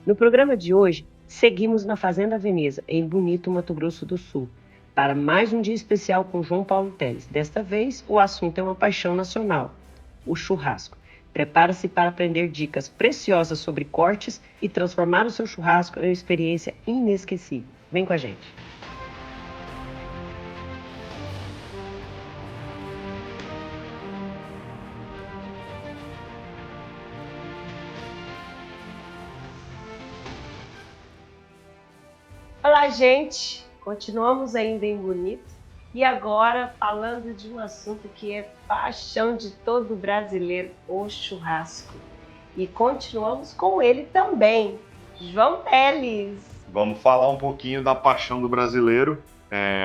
No programa de hoje, seguimos na Fazenda Veneza, em Bonito, Mato Grosso do Sul, para mais um dia especial com João Paulo Teles. Desta vez, o assunto é uma paixão nacional, o churrasco. Prepare-se para aprender dicas preciosas sobre cortes e transformar o seu churrasco em uma experiência inesquecível. Vem com a gente! Olá, gente! Continuamos ainda em Bonito e agora falando de um assunto que é paixão de todo brasileiro, o churrasco. E continuamos com ele também, João Teles. Vamos falar um pouquinho da paixão do brasileiro,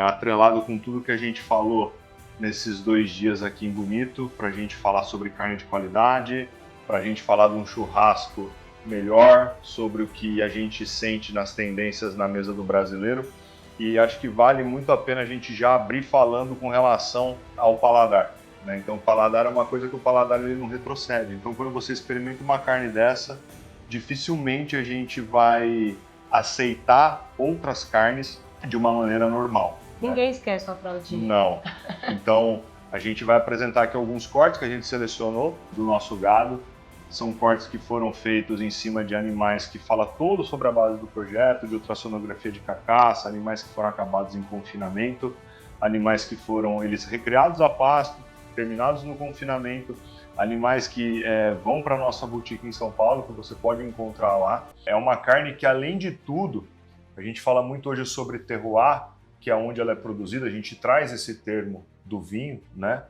atrelado com tudo que a gente falou nesses 2 dias aqui em Bonito, para a gente falar sobre carne de qualidade, para a gente falar de um churrasco melhor, sobre o que a gente sente nas tendências na mesa do brasileiro. E acho que vale muito a pena a gente já abrir falando com relação ao paladar, né? Então o paladar é uma coisa que o paladar ele não retrocede. Então quando você experimenta uma carne dessa, dificilmente a gente vai aceitar outras carnes de uma maneira normal. Ninguém esquece uma fraldinha. Não. Então a gente vai apresentar aqui alguns cortes que a gente selecionou do nosso gado. São cortes que foram feitos em cima de animais que fala todo sobre a base do projeto, de ultrassonografia de carcaça, animais que foram acabados em confinamento, animais que foram eles recriados a pasto, terminados no confinamento, animais que vão para a nossa boutique em São Paulo, que você pode encontrar lá. É uma carne que, além de tudo, a gente fala muito hoje sobre terroir, que é onde ela é produzida, a gente traz esse termo do vinho, né?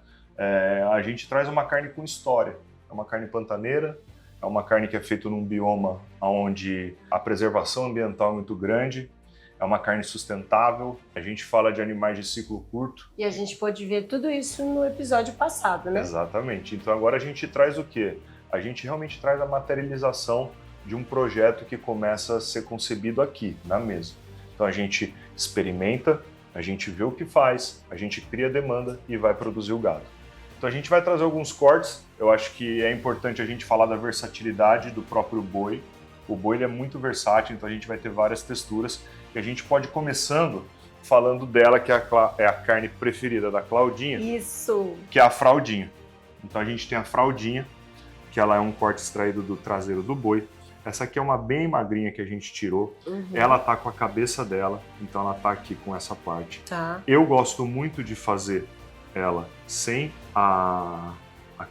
A gente traz uma carne com história. É uma carne pantaneira, é uma carne que é feita num bioma onde a preservação ambiental é muito grande, é uma carne sustentável, a gente fala de animais de ciclo curto. E a gente pôde ver tudo isso no episódio passado, né? Exatamente. Então agora a gente traz o quê? A gente realmente traz a materialização de um projeto que começa a ser concebido aqui, na mesa. Então a gente experimenta, a gente vê o que faz, a gente cria demanda e vai produzir o gado. Então a gente vai trazer alguns cortes. Eu acho que é importante a gente falar da versatilidade do próprio boi. O boi ele é muito versátil, então a gente vai ter várias texturas. E a gente pode ir começando falando dela, que é a carne preferida da Claudinha. Isso! Que é a fraldinha. Então a gente tem a fraldinha, que ela é um corte extraído do traseiro do boi. Essa aqui é uma bem magrinha que a gente tirou. Uhum. Ela tá com a cabeça dela, então ela tá aqui com essa parte. Tá. Eu gosto muito de fazer ela sem a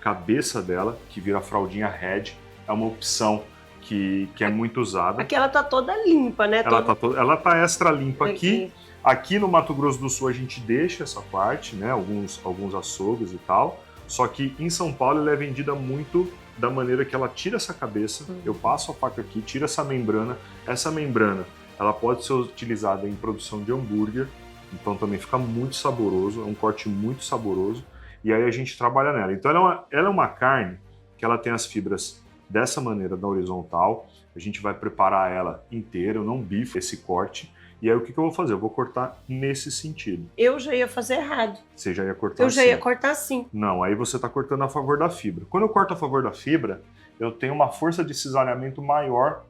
cabeça dela, que vira a fraldinha head. É uma opção que é muito usada. Aqui ela tá toda limpa, né? Ela tá extra limpa aqui. Aqui no Mato Grosso do Sul a gente deixa essa parte, né? Alguns açougues e tal. Só que em São Paulo ela é vendida muito da maneira que ela tira essa cabeça. Eu passo a faca aqui, tiro essa membrana. Essa membrana, ela pode ser utilizada em produção de hambúrguer. Então também fica muito saboroso, é um corte muito saboroso. E aí a gente trabalha nela. Então ela é uma carne que ela tem as fibras dessa maneira, na horizontal. A gente vai preparar ela inteira, eu não bifo esse corte. E aí o que eu vou fazer? Eu vou cortar nesse sentido. Eu já ia fazer errado. Você já ia cortar assim? Eu já ia cortar assim. Não, aí você está cortando a favor da fibra. Quando eu corto a favor da fibra, eu tenho uma força de cisalhamento maior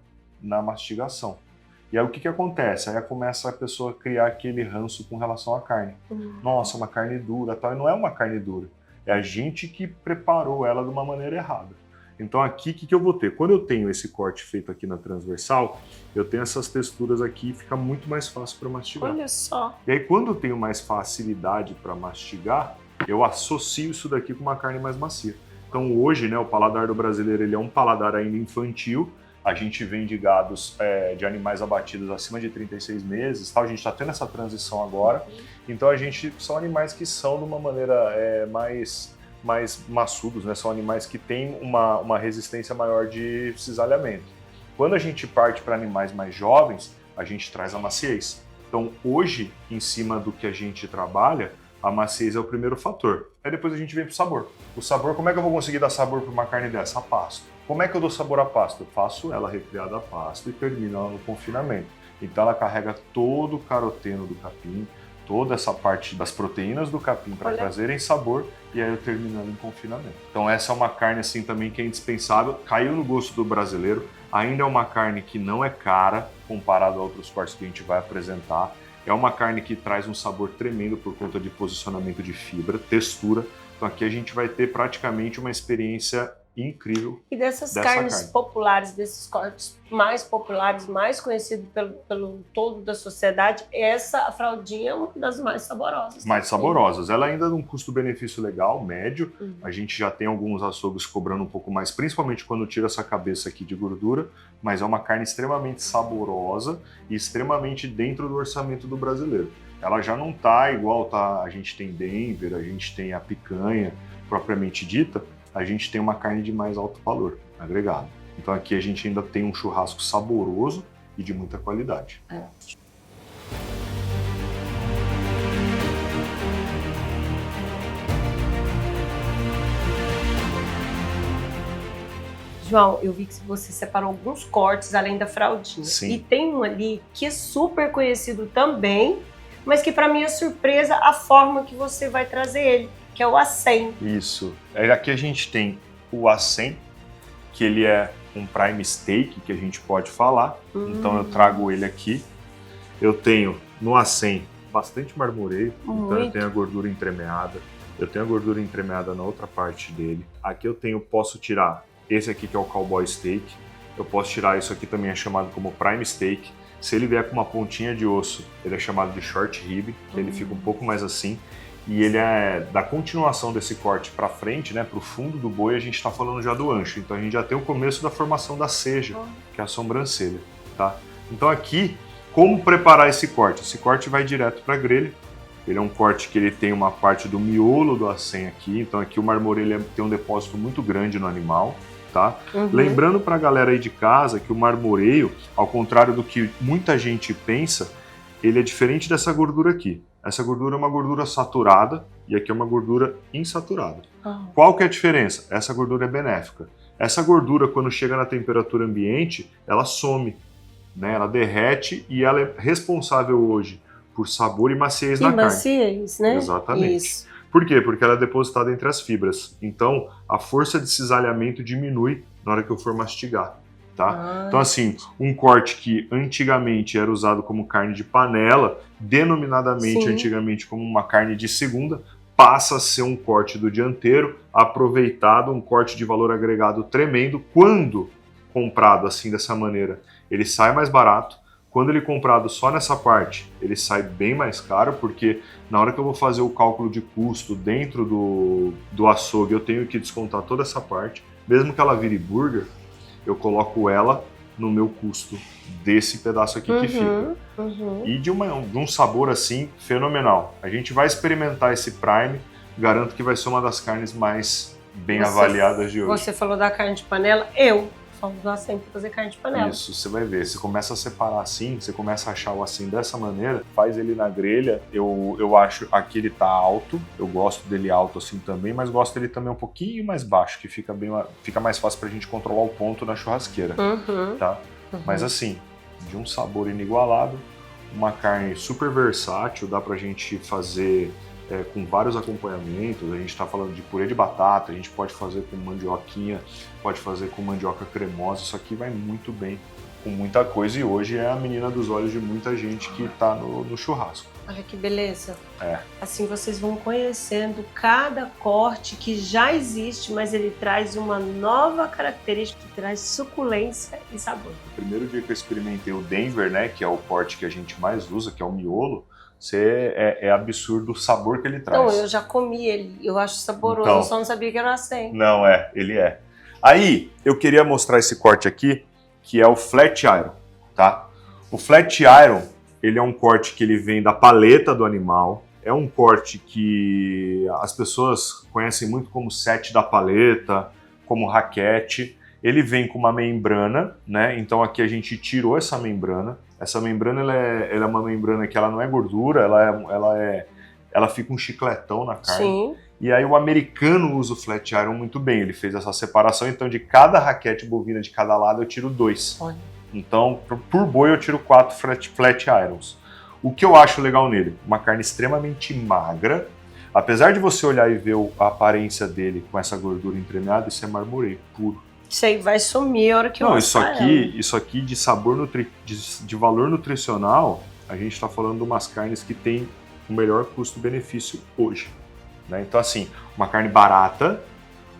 na mastigação. E aí o que acontece? Aí começa a pessoa a criar aquele ranço com relação à carne. Nossa, uma carne dura, tal. E não é uma carne dura. É a gente que preparou ela de uma maneira errada. Então aqui, o que eu vou ter? Quando eu tenho esse corte feito aqui na transversal, eu tenho essas texturas aqui e fica muito mais fácil para mastigar. Olha só. E aí quando eu tenho mais facilidade para mastigar, eu associo isso daqui com uma carne mais macia. Então hoje, né, o paladar do brasileiro ele é um paladar ainda infantil. A gente vende gados de animais abatidos acima de 36 meses, tal. A gente está tendo essa transição agora. Então são animais que são de uma maneira mais maçudos, né? São animais que têm uma resistência maior de cisalhamento. Quando a gente parte para animais mais jovens, a gente traz a maciez. Então hoje, em cima do que a gente trabalha, a maciez é o primeiro fator. Aí depois a gente vem para o sabor. O sabor, como é que eu vou conseguir dar sabor para uma carne dessa? A pasto. Como é que eu dou sabor à pasto? Eu faço ela recriada a pasto e termino ela no confinamento. Então ela carrega todo o caroteno do capim, toda essa parte das proteínas do capim para trazerem sabor, e aí eu termino ela em confinamento. Então essa é uma carne assim também que é indispensável, caiu no gosto do brasileiro. Ainda é uma carne que não é cara comparado a outros cortes que a gente vai apresentar. É uma carne que traz um sabor tremendo por conta de posicionamento de fibra, textura. Então aqui a gente vai ter praticamente uma experiência incrível. E dessas carnes populares, desses cortes mais populares, mais conhecidos pelo todo da sociedade, a fraldinha é uma das mais saborosas. Mais saborosas. Ela ainda tem um custo-benefício legal, médio. A gente já tem alguns açougues cobrando um pouco mais, principalmente quando tira essa cabeça aqui de gordura, mas é uma carne extremamente saborosa e extremamente dentro do orçamento do brasileiro. Ela já não tá igual a gente tem Denver, a gente tem a picanha propriamente dita, a gente tem uma carne de mais alto valor agregado. Então aqui a gente ainda tem um churrasco saboroso e de muita qualidade. João, eu vi que você separou alguns cortes além da fraldinha. Sim. E tem um ali que é super conhecido também, mas que para mim é surpresa a forma que você vai trazer ele, que é o acém. Isso. Aqui a gente tem o acém, que ele é um prime steak, que a gente pode falar. Então eu trago ele aqui. Eu tenho no acém bastante marmoreio, então eu tenho a gordura entremeada. Eu tenho a gordura entremeada na outra parte dele. Aqui posso tirar esse aqui que é o cowboy steak. Eu posso tirar isso aqui também, é chamado como prime steak. Se ele vier com uma pontinha de osso, ele é chamado de short rib, que ele fica um pouco mais assim. E ele é da continuação desse corte para frente, né, para o fundo do boi, a gente está falando já do ancho. Então a gente já tem o começo da formação da ceja, que é a sobrancelha, tá? Então aqui, como preparar esse corte? Esse corte vai direto para a grelha. Ele é um corte que ele tem uma parte do miolo do acém aqui. Então aqui o marmoreio ele tem um depósito muito grande no animal, tá? Lembrando para a galera aí de casa que o marmoreio, ao contrário do que muita gente pensa, ele é diferente dessa gordura aqui. Essa gordura é uma gordura saturada e aqui é uma gordura insaturada. Qual que é a diferença? Essa gordura é benéfica. Essa gordura, quando chega na temperatura ambiente, ela some, né? Ela derrete e ela é responsável hoje por sabor e maciez na carne. Maciez, né? Exatamente. Isso. Por quê? Porque ela é depositada entre as fibras. Então, a força de cisalhamento diminui na hora que eu for mastigar. Tá? Então assim, um corte que antigamente era usado como carne de panela, denominadamente antigamente como uma carne de segunda, passa a ser um corte do dianteiro, aproveitado, um corte de valor agregado tremendo. Quando comprado assim dessa maneira, ele sai mais barato. Quando ele é comprado só nessa parte, ele sai bem mais caro, porque na hora que eu vou fazer o cálculo de custo dentro do açougue, eu tenho que descontar toda essa parte. Mesmo que ela vire burger, eu coloco ela no meu custo desse pedaço aqui que fica. E de um sabor assim fenomenal. A gente vai experimentar esse prime, garanto que vai ser uma das carnes mais bem avaliadas de hoje. Você falou da carne de panela, eu falo do acém para fazer carne de panela. Isso, você vai ver. Você começa a separar assim, você começa a achar o acém dessa maneira, faz ele na grelha. Eu acho aqui ele tá alto, eu gosto dele alto assim também, mas gosto dele também um pouquinho mais baixo, que fica mais fácil pra gente controlar o ponto na churrasqueira, tá? Mas assim, de um sabor inigualável, uma carne super versátil, dá pra gente fazer com vários acompanhamentos. A gente está falando de purê de batata, a gente pode fazer com mandioquinha, pode fazer com mandioca cremosa. Isso aqui vai muito bem com muita coisa e hoje é a menina dos olhos de muita gente que está no churrasco. Olha que beleza. Assim vocês vão conhecendo cada corte que já existe, mas ele traz uma nova característica que traz suculência e sabor. O primeiro dia que eu experimentei o Denver, né, que é o corte que a gente mais usa, que é o miolo, é absurdo o sabor que ele traz. Não, eu já comi ele, eu acho saboroso, então, eu só não sabia que era assim. Não, ele é. Aí, eu queria mostrar esse corte aqui, que é o Flat Iron, tá? O Flat Iron, ele é um corte que ele vem da paleta do animal, é um corte que as pessoas conhecem muito como set da paleta, como raquete. Ele vem com uma membrana, né? Então aqui a gente tirou essa membrana. Essa membrana ela é uma membrana que ela não é gordura, ela fica um chicletão na carne. Sim. E aí o americano usa o Flat Iron muito bem. Ele fez essa separação, então de cada raquete bovina de cada lado eu tiro 2. Olha. Então por boi eu tiro 4 Flat Irons. O que eu acho legal nele? Uma carne extremamente magra. Apesar de você olhar e ver a aparência dele com essa gordura entremeada, isso é marmoreio puro. Isso aí vai sumir a hora que eu assar ela. Isso aqui de sabor, de valor nutricional, a gente está falando de umas carnes que tem o melhor custo-benefício hoje. Né? Então, assim, uma carne barata,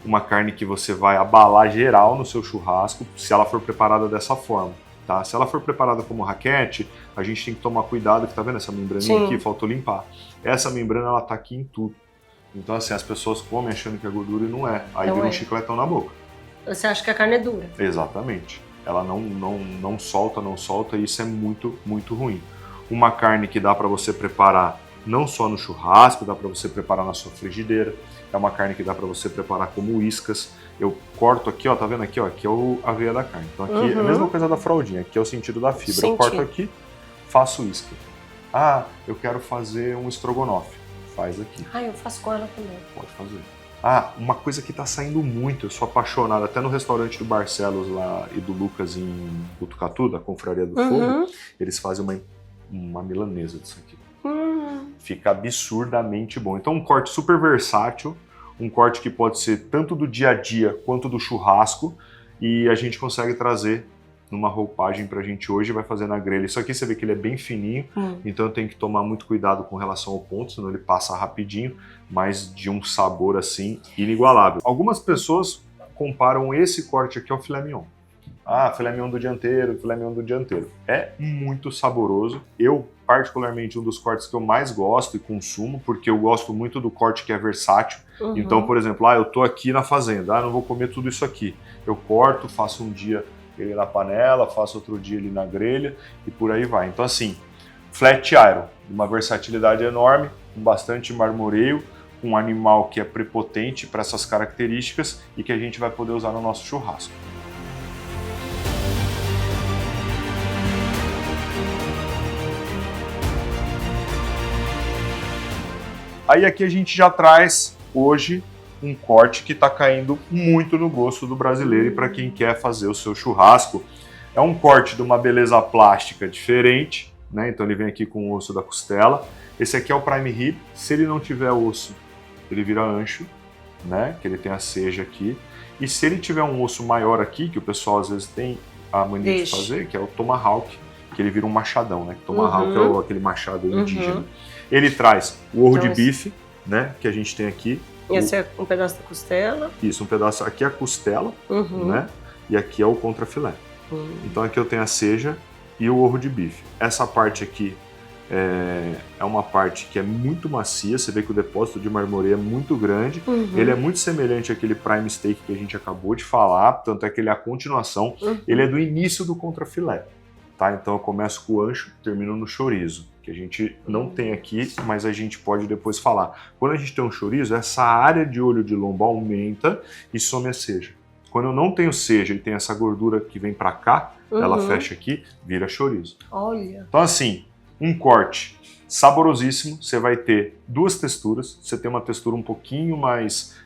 uma carne que você vai abalar geral no seu churrasco, se ela for preparada dessa forma. Tá? Se ela for preparada como raquete, a gente tem que tomar cuidado, que tá vendo essa membraninha aqui? Faltou limpar. Essa membrana, ela tá aqui em tudo. Então, assim, as pessoas comem achando que é gordura e não é. Aí vira um chicletão na boca. Você acha que a carne é dura? Exatamente. Ela não solta, e isso é muito, muito ruim. Uma carne que dá para você preparar não só no churrasco, dá para você preparar na sua frigideira, é uma carne que dá para você preparar como iscas. Eu corto aqui, ó, tá vendo aqui, ó, aqui é a veia da carne. Então aqui é a mesma coisa da fraldinha, aqui é o sentido da fibra. Eu corto aqui, faço isca. Ah, eu quero fazer um estrogonofe. Faz aqui. Ah, eu faço com ela também. Pode fazer. Ah, uma coisa que tá saindo muito, eu sou apaixonado, até no restaurante do Barcelos lá e do Lucas em Botucatu, da Confraria do Fogo, eles fazem uma milanesa disso aqui. Fica absurdamente bom. Então um corte super versátil, um corte que pode ser tanto do dia a dia quanto do churrasco, e a gente consegue trazer numa roupagem pra gente hoje, vai fazer na grelha. Isso aqui você vê que ele é bem fininho, então eu tenho que tomar muito cuidado com relação ao ponto, senão ele passa rapidinho, mas de um sabor assim inigualável. Algumas pessoas comparam esse corte aqui ao filé mignon. Ah, filé mignon do dianteiro, filé mignon do dianteiro. É muito saboroso. Eu, particularmente, um dos cortes que eu mais gosto e consumo, porque eu gosto muito do corte que é versátil. Então, por exemplo, eu tô aqui na fazenda, não vou comer tudo isso aqui. Eu corto, faço um dia ele na panela, faço outro dia ele na grelha e por aí vai. Então, assim, flat iron, uma versatilidade enorme, com bastante marmoreio, um animal que é prepotente para essas características e que a gente vai poder usar no nosso churrasco. Aí aqui a gente já traz hoje um corte que está caindo muito no gosto do brasileiro e para quem quer fazer o seu churrasco. É um corte de uma beleza plástica diferente, né? Então ele vem aqui com o osso da costela. Esse aqui é o prime rib. Se ele não tiver osso, ele vira ancho, né? Que ele tem a seja aqui. E se ele tiver um osso maior aqui, que o pessoal às vezes tem a mania de fazer, que é o tomahawk, que ele vira um machadão, né? Tomahawk é aquele machado indígena. Ele traz o orro de bife, né? Que a gente tem aqui. Esse é um pedaço da costela. Isso, um pedaço. Aqui é a costela, né? E aqui é o contrafilé. Então aqui eu tenho a seja e o orro de bife. Essa parte aqui é uma parte que é muito macia. Você vê que o depósito de marmoreio é muito grande. Ele é muito semelhante àquele prime steak que a gente acabou de falar. Tanto é que ele é a continuação. Ele é do início do contrafilé. Tá? Então eu começo com o ancho, termino no chorizo, que a gente não tem aqui, mas a gente pode depois falar. Quando a gente tem um chorizo, essa área de olho de lombo aumenta e some a seja. Quando eu não tenho seja e tem essa gordura que vem pra cá, ela fecha aqui, vira chorizo. Olha! Então assim, um corte saborosíssimo, você vai ter duas texturas, você tem uma textura um pouquinho mais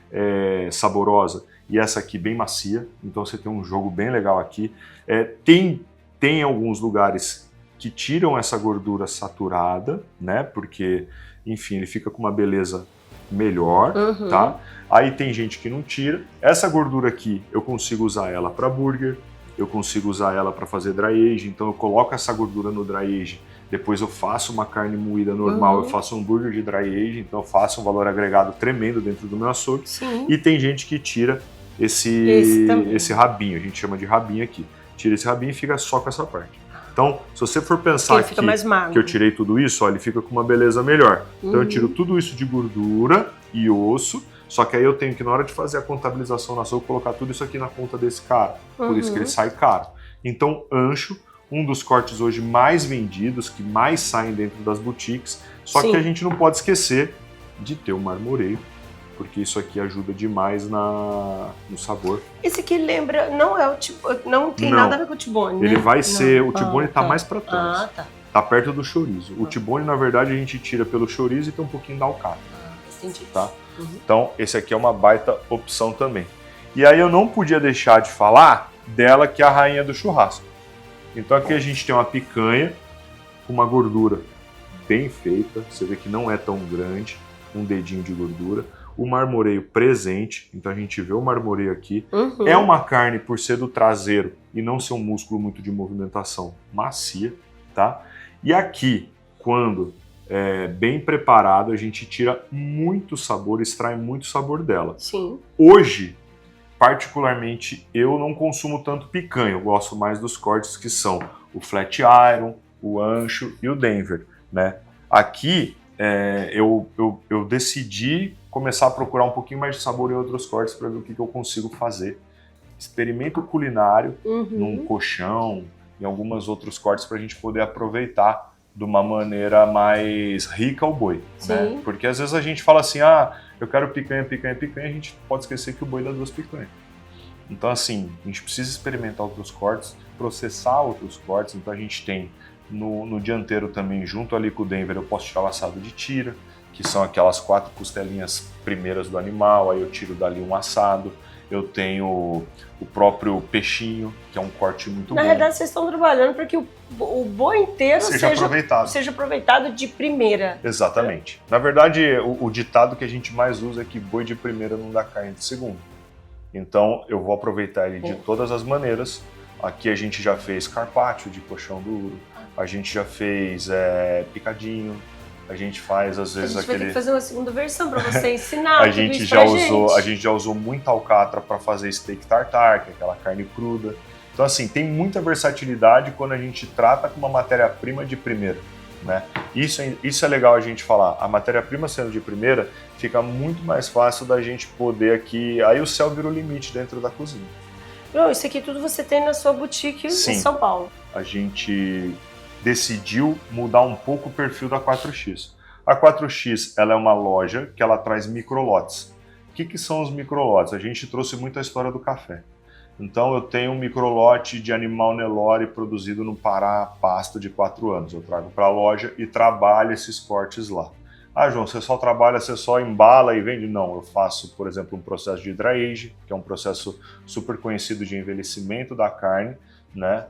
saborosa e essa aqui bem macia, então você tem um jogo bem legal aqui. Tem alguns lugares que tiram essa gordura saturada, né? Porque, enfim, ele fica com uma beleza melhor, tá? Aí tem gente que não tira. Essa gordura aqui, eu consigo usar ela para burger, eu consigo usar ela para fazer dry age, então eu coloco essa gordura no dry age, depois eu faço uma carne moída normal, eu faço um hambúrguer de dry age, então eu faço um valor agregado tremendo dentro do meu açougue. E tem gente que tira esse rabinho, a gente chama de rabinho aqui. Tira esse rabinho e fica só com essa parte. Então, se você for pensar aqui que eu tirei tudo isso, ó, ele fica com uma beleza melhor. Então eu tiro tudo isso de gordura e osso, só que aí eu tenho que, na hora de fazer a contabilização na açougue, colocar tudo isso aqui na conta desse cara. Por isso que ele sai caro. Então, ancho, um dos cortes hoje mais vendidos, que mais saem dentro das boutiques, só que a gente não pode esquecer de ter o marmoreio, porque isso aqui ajuda demais no sabor. Esse aqui lembra, não tem nada a ver com o tibone, né? Ele vai ser, o tibone tá mais para trás. Ah, tá. Tá perto do chorizo. O tibone, na verdade, a gente tira pelo chorizo e tem um pouquinho da alcatra. Entendi. Tá? Então, esse aqui é uma baita opção também. E aí eu não podia deixar de falar dela, que é a rainha do churrasco. Então aqui a gente tem uma picanha com uma gordura bem feita. Você vê que não é tão grande, um dedinho de gordura. o marmoreio presente, então a gente vê o marmoreio aqui. É uma carne, por ser do traseiro e não ser um músculo muito de movimentação, macia, tá? E aqui, quando bem preparado, a gente tira muito sabor, extrai muito sabor dela. Sim. Hoje, particularmente, eu não consumo tanto picanha, eu gosto mais dos cortes que são o flat iron, o ancho e o Denver, né? Aqui, eu decidi começar a procurar um pouquinho mais de sabor em outros cortes para ver o que eu consigo fazer. Experimento culinário num colchão, em alguns outros cortes para a gente poder aproveitar de uma maneira mais rica o boi, né? Porque às vezes a gente fala assim, eu quero picanha, picanha, picanha, a gente pode esquecer que o boi dá 2 picanhas. Então assim, a gente precisa experimentar outros cortes, processar outros cortes, então a gente tem no dianteiro também, junto ali com o Denver, eu posso tirar o assado de tira, que são aquelas 4 costelinhas primeiras do animal, aí eu tiro dali um assado. Eu tenho o próprio peixinho, que é um corte muito bom. Na verdade, vocês estão trabalhando para que o boi inteiro seja aproveitado de primeira. Exatamente. Na verdade, o ditado que a gente mais usa é que boi de primeira não dá carne de segunda. Então, eu vou aproveitar ele de todas as maneiras. Aqui a gente já fez carpaccio de coxão duro, a gente já fez picadinho, a gente faz às vezes vai ter que fazer uma segunda versão para você ensinar a gente já usou muita alcatra para fazer steak tartar, que é aquela carne cruda. Então assim, tem muita versatilidade quando a gente trata com uma matéria-prima de primeira, né? Isso é legal a gente falar. A matéria-prima sendo de primeira, fica muito mais fácil da gente poder aqui, aí o céu vira o limite dentro da cozinha. Isso aqui tudo você tem na sua boutique em São Paulo. A gente decidiu mudar um pouco o perfil da 4X. A 4X ela é uma loja que ela traz microlotes. O que são os microlotes? A gente trouxe muito a história do café. Então eu tenho um microlote de animal Nelore produzido no Pará, pasto de 4 anos. Eu trago para a loja e trabalho esses cortes lá. João, você só trabalha, você só embala e vende? Não, eu faço, por exemplo, um processo de dry age, que é um processo super conhecido de envelhecimento da carne, né?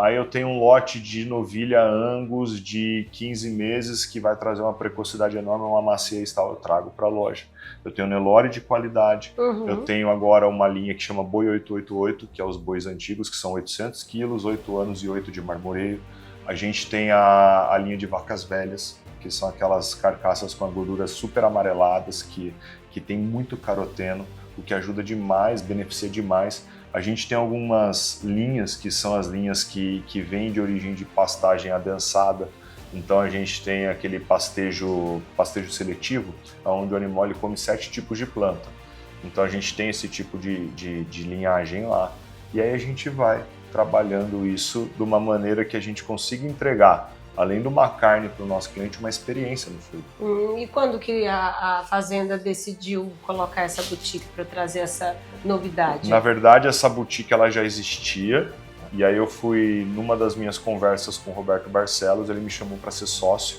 Aí eu tenho um lote de novilha Angus de 15 meses que vai trazer uma precocidade enorme, uma maciez tal, eu trago para a loja. Eu tenho Nelore de qualidade, eu tenho agora uma linha que chama Boi 888, que é os bois antigos, que são 800 quilos, 8 anos e 8 de marmoreio. A gente tem a linha de vacas velhas, que são aquelas carcaças com a gordura super amareladas, que tem muito caroteno, o que ajuda demais, beneficia demais. A gente tem algumas linhas que são as linhas que vêm de origem de pastagem adensada. Então a gente tem aquele pastejo seletivo, onde o animal ele come 7 tipos de planta. Então a gente tem esse tipo de linhagem lá. E aí a gente vai trabalhando isso de uma maneira que a gente consiga entregar, além de uma carne para o nosso cliente, uma experiência no fogo. E quando que a fazenda decidiu colocar essa boutique para trazer essa novidade? Na verdade, essa boutique ela já existia, e aí eu fui, numa das minhas conversas com o Roberto Barcelos, ele me chamou para ser sócio.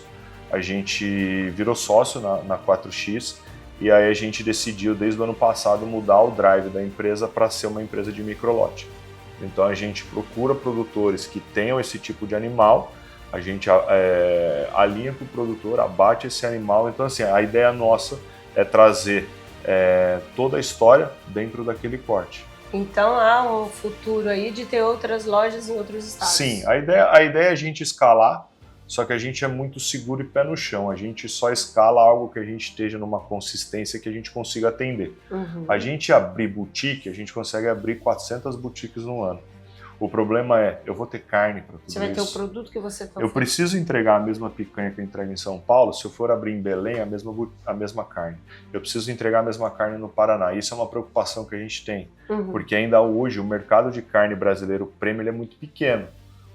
A gente virou sócio na 4X, e aí a gente decidiu, desde o ano passado, mudar o drive da empresa para ser uma empresa de microlote. Então a gente procura produtores que tenham esse tipo de animal, a gente alinha com o produtor, abate esse animal. Então, assim, a ideia nossa é trazer toda a história dentro daquele corte. Então, há um futuro aí de ter outras lojas em outros estados? Sim, a ideia é a gente escalar, só que a gente é muito seguro e pé no chão. A gente só escala algo que a gente esteja numa consistência que a gente consiga atender. A gente abrir boutique, a gente consegue abrir 400 boutiques no ano. O problema é, eu vou ter carne para tudo isso. Você vai ter o produto que você está. Eu preciso entregar a mesma picanha que eu entrego em São Paulo, se eu for abrir em Belém, a mesma carne. Eu preciso entregar a mesma carne no Paraná. Isso é uma preocupação que a gente tem, porque ainda hoje o mercado de carne brasileiro premium ele é muito pequeno.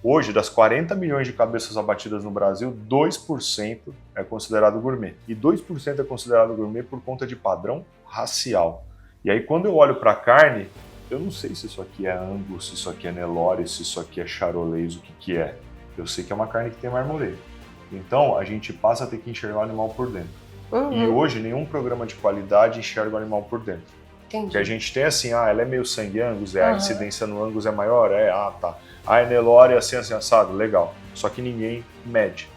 Hoje, das 40 milhões de cabeças abatidas no Brasil, 2% é considerado gourmet. E 2% é considerado gourmet por conta de padrão racial. E aí, quando eu olho para a carne, eu não sei se isso aqui é Angus, se isso aqui é Nelore, se isso aqui é Charolais, o que é. Eu sei que é uma carne que tem marmoreio. Então, a gente passa a ter que enxergar o animal por dentro. E hoje, nenhum programa de qualidade enxerga o animal por dentro. Entendi. Que a gente tem assim, ela é meio sangue Angus, a incidência no Angus é maior? Tá. É Nelore, assim, assado, legal. Só que ninguém mede.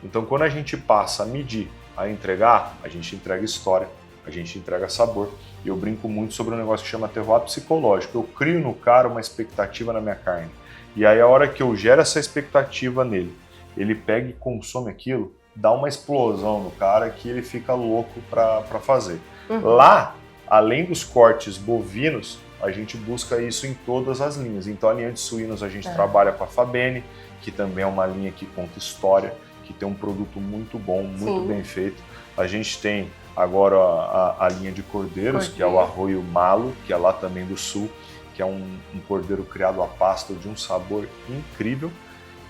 Então, quando a gente passa a medir, a entregar, a gente entrega história, a gente entrega sabor. E eu brinco muito sobre um negócio que chama terroir psicológico. Eu crio no cara uma expectativa na minha carne. E aí a hora que eu gero essa expectativa nele, ele pega e consome aquilo, dá uma explosão no cara que ele fica louco para fazer. Lá, além dos cortes bovinos, a gente busca isso em todas as linhas. Então, a linha de suínos a gente trabalha com a Fabene, que também é uma linha que conta história, que tem um produto muito bom, muito bem feito. A gente tem agora a linha de cordeiros, que é o Arroio Malo, que é lá também do sul, que é um cordeiro criado a pasto de um sabor incrível.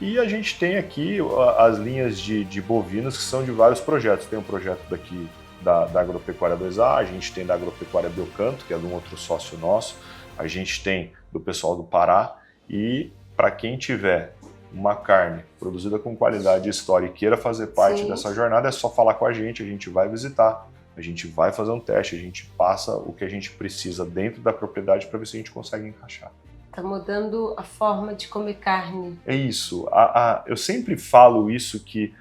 E a gente tem aqui as linhas de bovinos, que são de vários projetos. Tem um projeto daqui da Agropecuária 2A, a gente tem da Agropecuária Belcanto, que é de um outro sócio nosso, a gente tem do pessoal do Pará, e para quem tiver uma carne produzida com qualidade e história e queira fazer parte dessa jornada, é só falar com a gente vai visitar, a gente vai fazer um teste, a gente passa o que a gente precisa dentro da propriedade para ver se a gente consegue encaixar. Tá mudando a forma de comer carne. É isso. Eu sempre falo isso, que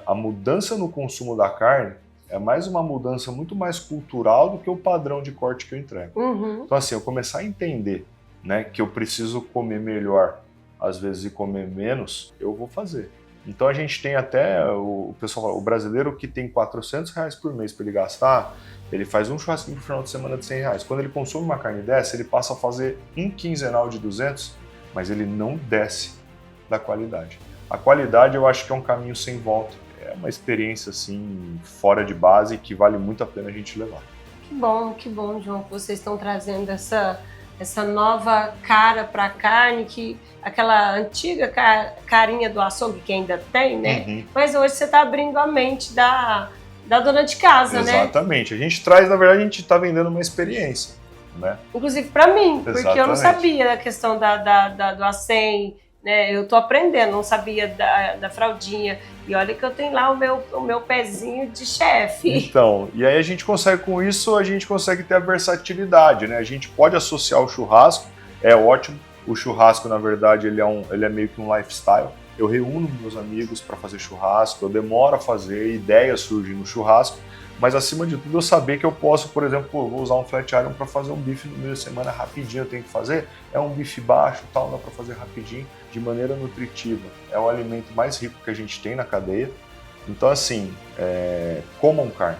a mudança no consumo da carne é mais uma mudança muito mais cultural do que o padrão de corte que eu entrego. Então, assim, eu começar a entender, né, que eu preciso comer melhor, às vezes, e comer menos, eu vou fazer. Então, a gente tem até, o pessoal fala, o brasileiro que tem R$400 por mês para ele gastar, ele faz um churrasquinho pro final de semana de R$100. Quando ele consome uma carne dessa, ele passa a fazer um quinzenal de 200, mas ele não desce da qualidade. A qualidade eu acho que é um caminho sem volta. É uma experiência assim, fora de base, que vale muito a pena a gente levar. Que bom, João, que vocês estão trazendo essa nova cara para a carne, que aquela antiga carinha do açougue que ainda tem, né? Mas hoje você está abrindo a mente da dona de casa, né? Exatamente. A gente traz, na verdade, a gente está vendendo uma experiência, né? Inclusive para mim, porque eu não sabia da questão do acém, né? Eu tô aprendendo, não sabia da fraldinha. E olha que eu tenho lá o meu pezinho de chefe. Então, e aí a gente consegue, com isso, a gente consegue ter a versatilidade, né? A gente pode associar o churrasco, é ótimo. O churrasco, na verdade, ele é meio que um lifestyle. Eu reúno meus amigos para fazer churrasco, eu demoro a fazer, ideias surgem no churrasco, mas acima de tudo eu saber que eu posso, por exemplo, vou usar um flat iron para fazer um bife no meio da semana rapidinho, eu tenho que fazer, é um bife baixo, tal, dá para fazer rapidinho, de maneira nutritiva. É o alimento mais rico que a gente tem na cadeia. Então, assim, comam carne.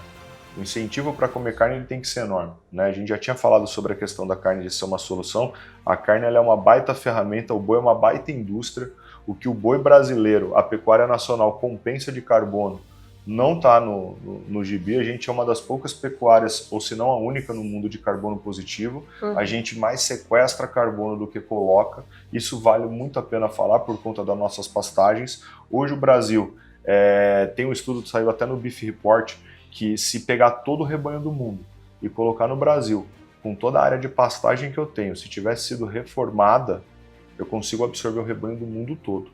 O incentivo para comer carne ele tem que ser enorme, né? A gente já tinha falado sobre a questão da carne de ser uma solução. A carne ela é uma baita ferramenta, o boi é uma baita indústria. O que o boi brasileiro, a pecuária nacional, compensa de carbono, não está no gibi. A gente é uma das poucas pecuárias, ou se não a única no mundo de carbono positivo. A gente mais sequestra carbono do que coloca. Isso vale muito a pena falar por conta das nossas pastagens. Hoje o Brasil tem um estudo que saiu até no Beef Report, que se pegar todo o rebanho do mundo e colocar no Brasil, com toda a área de pastagem que eu tenho, se tivesse sido reformada, eu consigo absorver o rebanho do mundo todo.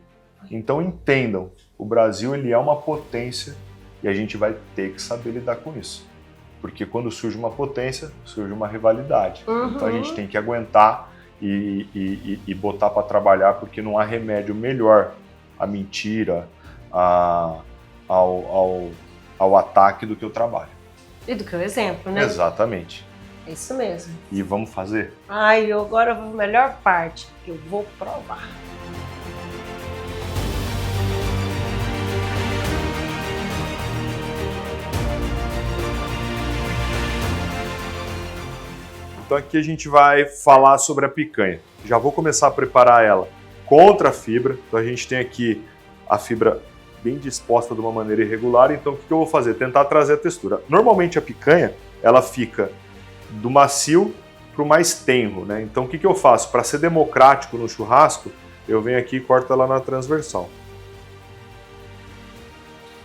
Então entendam, o Brasil ele é uma potência e a gente vai ter que saber lidar com isso. Porque quando surge uma potência, surge uma rivalidade. Então a gente tem que aguentar e botar para trabalhar, porque não há remédio melhor à mentira, ao ataque do que o trabalho. E do que o exemplo, né? Exatamente. É isso mesmo. E vamos fazer? Ai, agora a melhor parte, que eu vou provar. Então aqui a gente vai falar sobre a picanha. Já vou começar a preparar ela contra a fibra. Então a gente tem aqui a fibra bem disposta de uma maneira irregular. Então o que eu vou fazer? Tentar trazer a textura. Normalmente a picanha, ela fica do macio para o mais tenro, né? Então o que eu faço? Para ser democrático no churrasco, eu venho aqui e corto ela na transversal.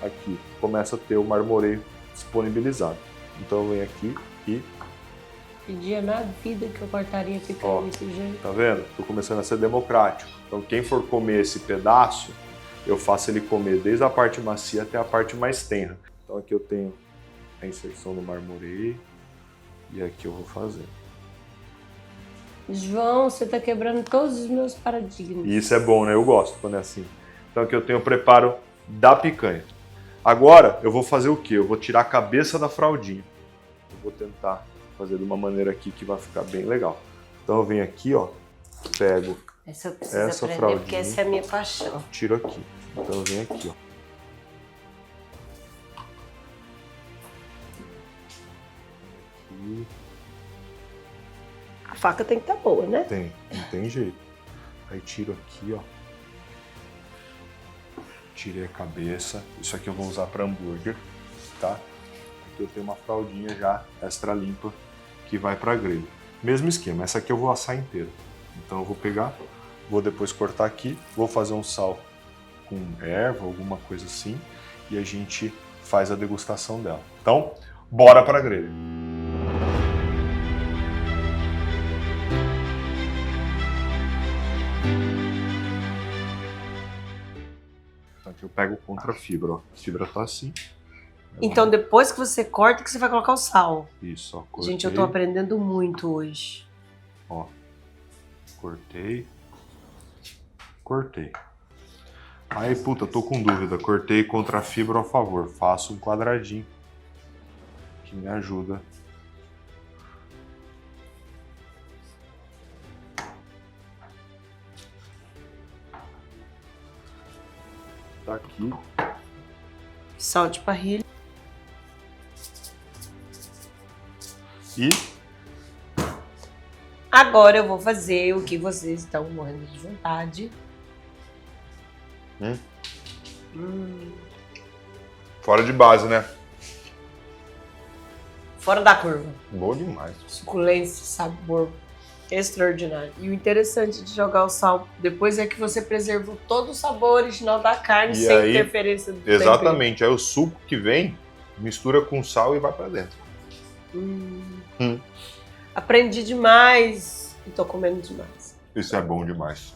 Aqui começa a ter o marmoreio disponibilizado. Então eu venho aqui e... Dia na vida que eu cortaria picanha desse jeito. Tá vendo? Tô começando a ser democrático. Então quem for comer esse pedaço, eu faço ele comer desde a parte macia até a parte mais tenra. Então aqui eu tenho a inserção do marmoreio. E aqui eu vou fazer. João, você está quebrando todos os meus paradigmas. E isso é bom, né? Eu gosto quando é assim. Então aqui eu tenho o preparo da picanha. Agora eu vou fazer o quê? Eu vou tirar a cabeça da fraldinha. Eu vou tentar fazer de uma maneira aqui que vai ficar bem legal. Então eu venho aqui, ó, pego essa eu preciso essa aprender, fraldinha, porque essa é a minha paixão. tiro aqui. Então eu venho aqui, ó. Aqui. A faca tem que estar boa, né? Tem, não tem jeito. Aí tiro aqui, ó. Tirei a cabeça. Isso aqui eu vou usar para hambúrguer, tá? Aqui eu tenho uma fraldinha já extra limpa que vai para grelha. Mesmo esquema, essa aqui eu vou assar inteira. Então eu vou pegar, vou depois cortar aqui, vou fazer um sal com erva, alguma coisa assim, e a gente faz a degustação dela. Então, bora para grelha. Aqui eu pego contra a fibra, ó. A fibra tá assim. Então depois que você corta, que você vai colocar o sal. Isso, ó. Cortei. Gente, eu tô aprendendo muito hoje. Ó. Cortei. Cortei. Aí, puta, tô com dúvida. Cortei contra a fibra a favor. Faço um quadradinho que me ajuda. Tá aqui. Sal de parrilha. E agora eu vou fazer o que vocês estão morrendo de vontade. fora de base, né? Fora da curva. Boa demais. Suculência, sabor extraordinário. E o interessante de jogar o sal depois é que você preservou todo o sabor original da carne E sem aí, interferência do exatamente. Aí o suco que vem, mistura com sal e vai pra dentro. Aprendi demais e tô comendo demais. Isso é bom demais.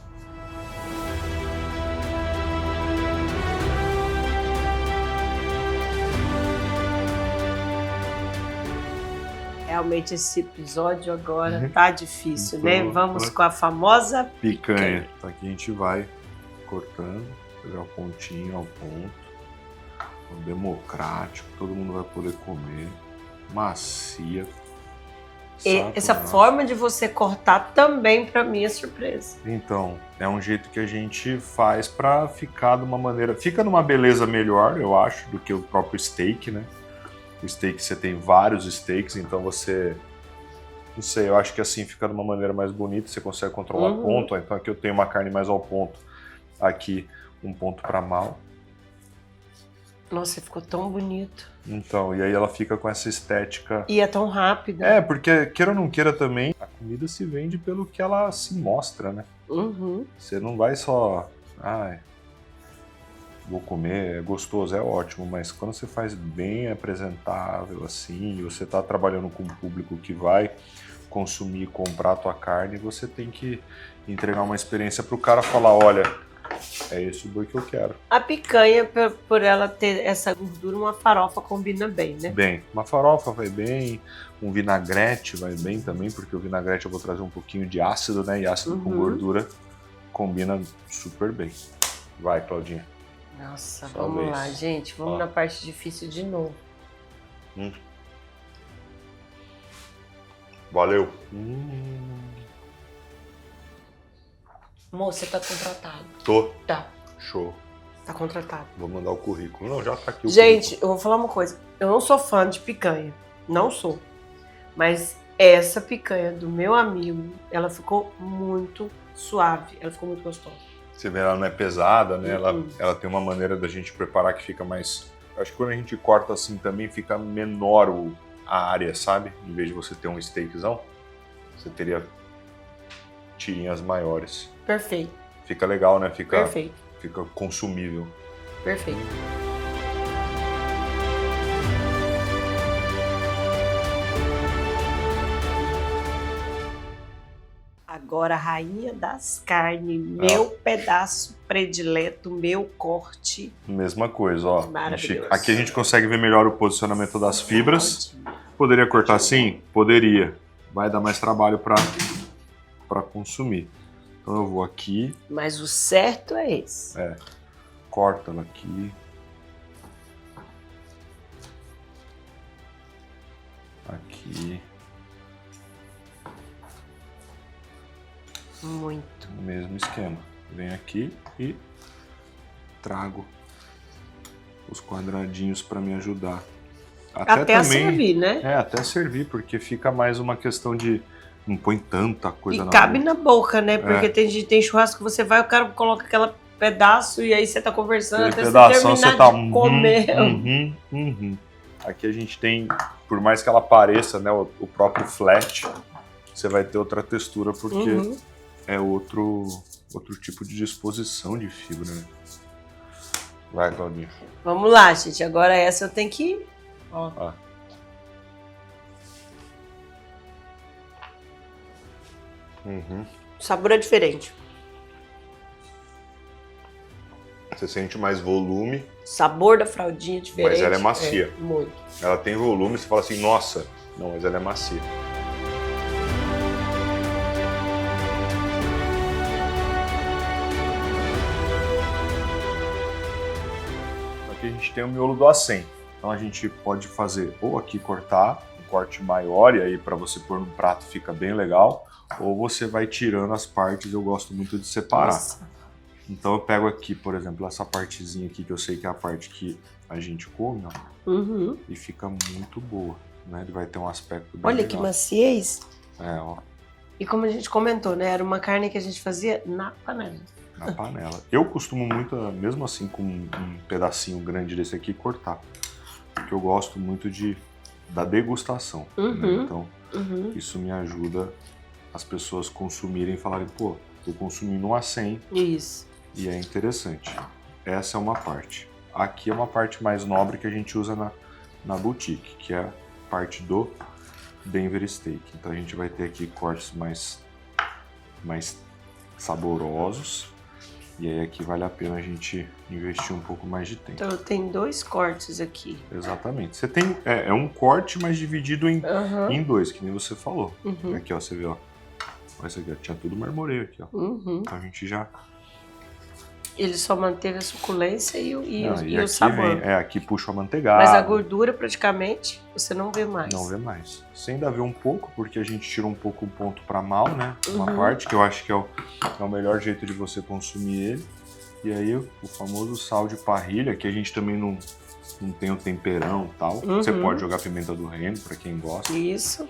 Realmente esse episódio agora tá difícil, né? Então, Vamos com a famosa picanha. Então aqui a gente vai cortando, pegar o pontinho ao ponto. Democrático, todo mundo vai poder comer. Macia. Essa forma de você cortar também para mim é surpresa. Então, é um jeito que a gente faz para ficar de uma maneira... Fica numa beleza melhor, eu acho, do que o próprio steak, né? O steak, você tem vários steaks, então você... Não sei, eu acho que assim fica de uma maneira mais bonita, você consegue controlar ponto. Então aqui eu tenho uma carne mais ao ponto. Aqui, um ponto para mal. Nossa, ficou tão bonito. Então, e aí ela fica com essa estética... E é tão rápida. É, porque queira ou não queira também, a comida se vende pelo que ela se mostra, né? Você não vai só... Ai, vou comer, é gostoso, é ótimo, mas quando você faz bem apresentável, assim, e você tá trabalhando com um público que vai consumir, comprar a tua carne, você tem que entregar uma experiência pro cara falar, olha... É esse o boi que eu quero. A picanha, por ela ter essa gordura, uma farofa combina bem, né? Bem, uma farofa vai bem, um vinagrete vai bem também, porque o vinagrete eu vou trazer um pouquinho de ácido, né? E ácido com gordura combina super bem. Vai, Claudinha. Nossa, vamos lá, gente. Vamos na parte difícil de novo. Valeu. Moço, você tá contratado. Tô. Tá. Show. Tá contratado. Vou mandar o currículo. Não, já tá aqui o Gente, currículo. eu vou falar uma coisa. Eu não sou fã de picanha. Não sou. Mas essa picanha do meu amigo, ela ficou muito suave. Ela ficou muito gostosa. Você vê, ela não é pesada, né? Ela tem uma maneira da gente preparar que fica mais... Acho que quando a gente corta assim também fica menor a área, sabe? Em vez de você ter um steakzão, você teria tirinhas maiores. Perfeito. Fica legal, né? Perfeito. Fica consumível. Perfeito. Agora, a rainha das carnes, meu pedaço predileto, meu corte. Mesma coisa, ó. Maravilhoso. Aqui a gente consegue ver melhor o posicionamento das fibras. Poderia cortar assim? Poderia. Vai dar mais trabalho para consumir. Então eu vou aqui. Mas o certo é esse. Corta ela aqui. Aqui. Muito. O mesmo esquema. Venho aqui e trago os quadradinhos para me ajudar. Até também, servir, né? Até servir, porque fica mais uma questão de não põe tanta coisa e na cabe boca. na boca, né? Porque tem churrasco que você vai, o cara coloca aquele pedaço e aí você tá conversando até você terminar de comer. Aqui a gente tem, por mais que ela pareça, né, o próprio flat, você vai ter outra textura porque é outro tipo de disposição de fibra, né? Vai, Claudinha. Vamos lá, gente. Agora essa eu tenho que... Ó. O sabor é diferente. Você sente mais volume. Sabor da fraldinha é diferente. Mas ela é macia. Muito. Ela tem volume, você fala assim, nossa. Não, mas ela é macia. Aqui a gente tem o miolo do acém. Então a gente pode fazer ou aqui cortar um corte maior e aí para você pôr no prato fica bem legal, ou você vai tirando as partes, eu gosto muito de separar. Nossa. Então eu pego aqui, por exemplo, essa partezinha aqui que eu sei que é a parte que a gente come, ó, e fica muito boa, né? Ele vai ter um aspecto bem Olha legal. Que maciez. Ó. E como a gente comentou, né? Era uma carne que a gente fazia na panela. Na panela. Eu costumo muito, mesmo assim com um pedacinho grande desse aqui, cortar. Porque eu gosto muito da degustação. Né? Então, isso me ajuda as pessoas consumirem e falarem, pô, tô consumindo um acém. Isso. E é interessante. Essa é uma parte. Aqui é uma parte mais nobre que a gente usa na boutique, que é a parte do Denver Steak. Então a gente vai ter aqui cortes mais saborosos. E aí aqui vale a pena a gente investir um pouco mais de tempo. Então tem 2 cortes aqui. Exatamente. Você tem é um corte, mas dividido em 2, que nem você falou. Aqui, ó, você vê, ó. Olha isso aqui, ó, tinha tudo marmoreio aqui, ó. Então a gente já... Ele só manteve a suculência e o sabor. Aqui puxa a manteigada. Mas a gordura praticamente você não vê mais. Não vê mais. Você ainda vê um pouco, porque a gente tira um pouco o ponto para mal, né? Uma parte que eu acho que é o melhor jeito de você consumir ele. E aí o famoso sal de parrilha, que a gente também não tem o temperão e tal. Você pode jogar pimenta do reino, para quem gosta. Isso.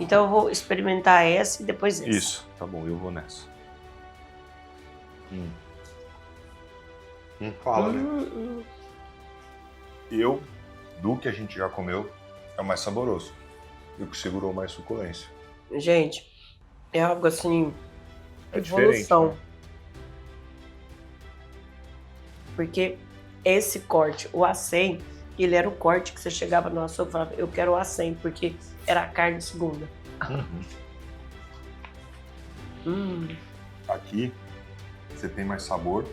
Então eu vou experimentar essa e depois essa. Isso, tá bom, eu vou nessa. Fala, né? Do que a gente já comeu, é o mais saboroso. E o que segurou mais suculência. Gente, é algo assim, é evolução. Né? Porque esse corte, o acém, ele era o corte que você chegava no açougue e falava, eu quero o acém, porque era a carne segunda. Aqui você tem mais sabor,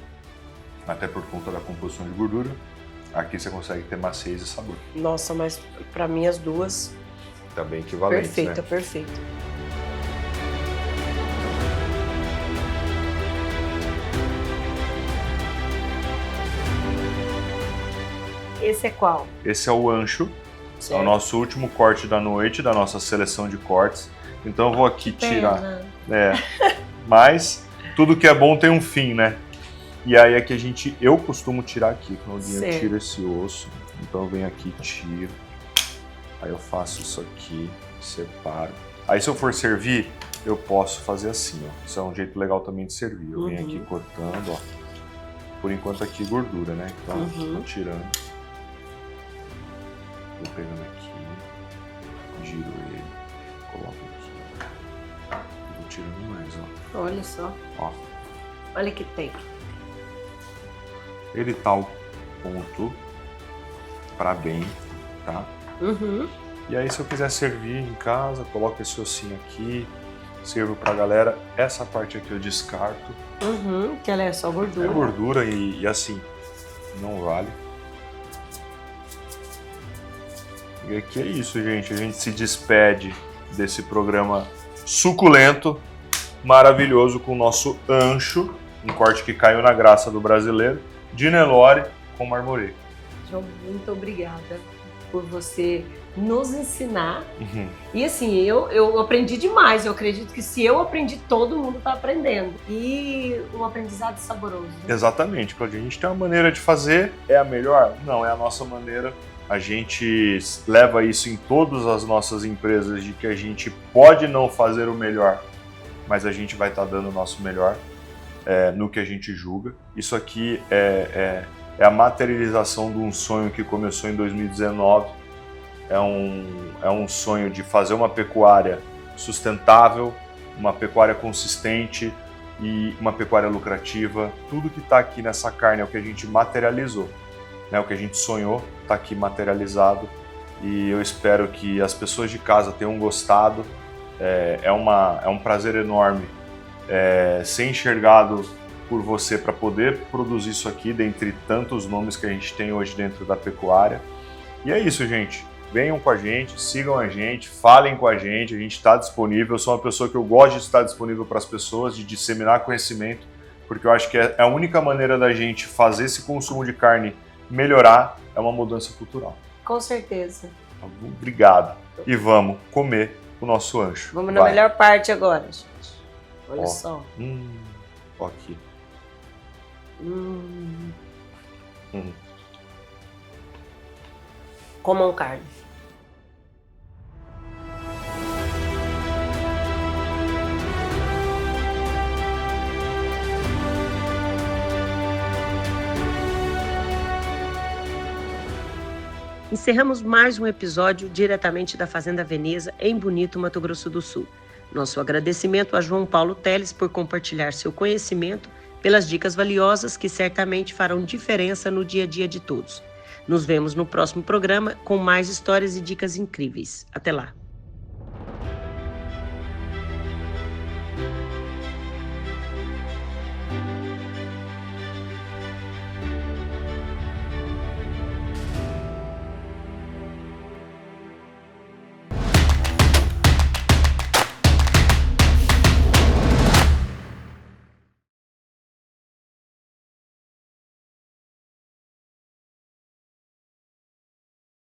até por conta da composição de gordura. Aqui você consegue ter maciez e sabor. Nossa, mas pra mim as duas... Tá bem equivalentes, perfeita, né? Perfeita. Esse é qual? Esse é o ancho. Certo. É o nosso último corte da noite, da nossa seleção de cortes. Então eu vou aqui tirar. Mas tudo que é bom tem um fim, né? E aí aqui eu costumo tirar aqui, Claudinha, eu tiro esse osso. Então eu venho aqui e tiro. Aí eu faço isso aqui, separo. Aí se eu for servir, eu posso fazer assim, ó. Isso é um jeito legal também de servir. Eu venho aqui cortando, ó. Por enquanto aqui gordura, né? Então eu tô tirando. Vou pegando aqui, giro ele, coloco aqui. Vou tirando mais, ó. Olha só. Ó. Olha que tem. Ele tá ao ponto pra bem, tá? E aí se eu quiser servir em casa, coloco esse ossinho aqui, sirvo pra galera. Essa parte aqui eu descarto. Que ela é só gordura. É gordura e assim, não vale. E aqui é isso, gente. A gente se despede desse programa suculento, maravilhoso, com o nosso ancho, um corte que caiu na graça do brasileiro, de Nelore com marmoreio. João, muito obrigada. por você nos ensinar. E assim, eu aprendi demais. Eu acredito que se eu aprendi, todo mundo está aprendendo. E um aprendizado saboroso. Exatamente, Claudinha. A gente tem uma maneira de fazer, é a melhor? Não, é a nossa maneira. A gente leva isso em todas as nossas empresas, de que a gente pode não fazer o melhor, mas a gente vai estar dando o nosso melhor no que a gente julga. Isso aqui é a materialização de um sonho que começou em 2019. É um sonho de fazer uma pecuária sustentável, uma pecuária consistente e uma pecuária lucrativa. Tudo que está aqui nessa carne é o que a gente materializou, né? O que a gente sonhou está aqui materializado, e eu espero que as pessoas de casa tenham gostado. É um prazer enorme ser enxergado por você para poder produzir isso aqui, dentre tantos nomes que a gente tem hoje dentro da pecuária. E é isso, gente. Venham com a gente, sigam a gente, falem com a gente está disponível. Eu sou uma pessoa que eu gosto de estar disponível para as pessoas, de disseminar conhecimento, porque eu acho que é a única maneira da gente fazer esse consumo de carne melhorar, é uma mudança cultural. Com certeza. Obrigado. E vamos comer o nosso ancho. Vamos na melhor parte agora, gente. Olha só. Ó aqui. Comam carne. Encerramos mais um episódio diretamente da Fazenda Veneza, em Bonito, Mato Grosso do Sul. Nosso agradecimento a João Paulo Teles por compartilhar seu conhecimento, pelas dicas valiosas que certamente farão diferença no dia a dia de todos. Nos vemos no próximo programa com mais histórias e dicas incríveis. Até lá!